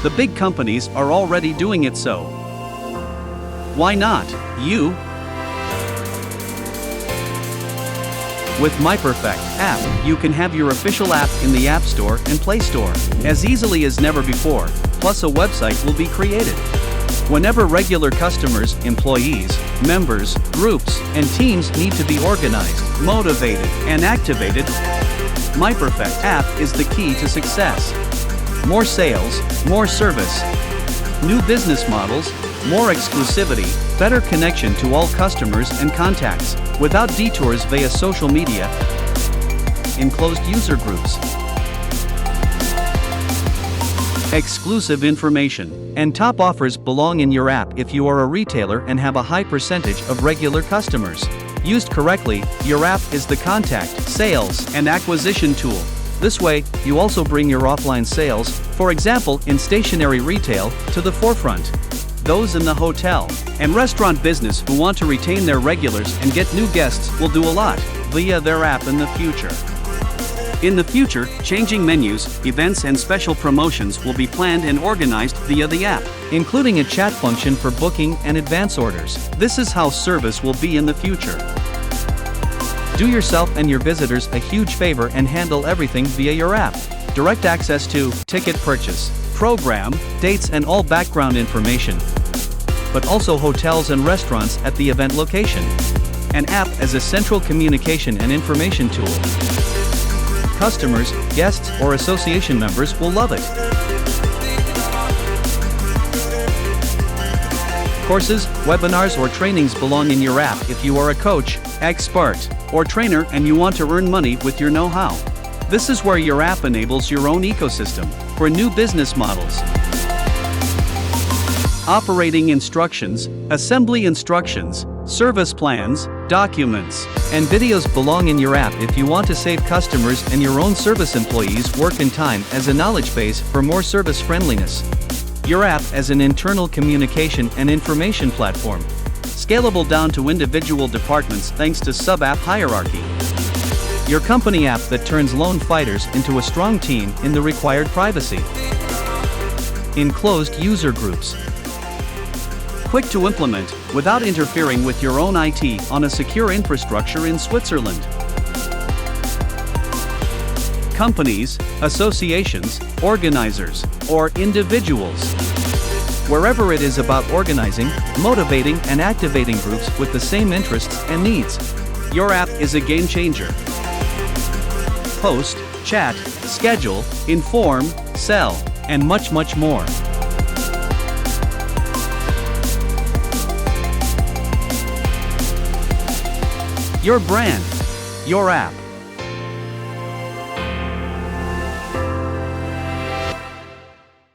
The big companies are already doing it, so why not you? With myperfect app, you can have your official app in the App Store and Play Store as easily as never before, plus a website will be created. Whenever regular customers, employees, members, groups, and teams need to be organized, motivated, and activated, myperfect app is the key to success. More sales, more service, new business models, more exclusivity, better connection to all customers and contacts, without detours via social media, enclosed user groups, exclusive information, and top offers belong in your app if you are a retailer and have a high percentage of regular customers. Used correctly, your app is the contact, sales, and acquisition tool. This way, you also bring your offline sales, for example in stationery retail, to the forefront. Those in the hotel and restaurant business who want to retain their regulars and get new guests will do a lot via their app in the future. In the future, changing menus, events and special promotions will be planned and organized via the app, including a chat function for booking and advance orders. This is how service will be in the future. Do yourself and your visitors a huge favor and handle everything via your app. Direct access to ticket purchase, program, dates and all background information, but also hotels and restaurants at the event location. An app as a central communication and information tool. Customers, guests, or association members will love it. Courses, webinars, or trainings belong in your app if you are a coach, expert, or trainer and you want to earn money with your know-how. This is where your app enables your own ecosystem for new business models. Operating instructions, assembly instructions, service plans, documents, and videos belong in your app if you want to save customers and your own service employees work and time as a knowledge base for more service friendliness. Your app as an internal communication and information platform. Scalable down to individual departments thanks to sub-app hierarchy. Your company app that turns lone fighters into a strong team in the required privacy. Enclosed user groups. Quick to implement, without interfering with your own IT on a secure infrastructure in Switzerland. Companies, associations, organizers, or individuals. Wherever it is about organizing, motivating and activating groups with the same interests and needs. Your app is a game changer. Post, chat, schedule, inform, sell, and much more. Your brand, your app.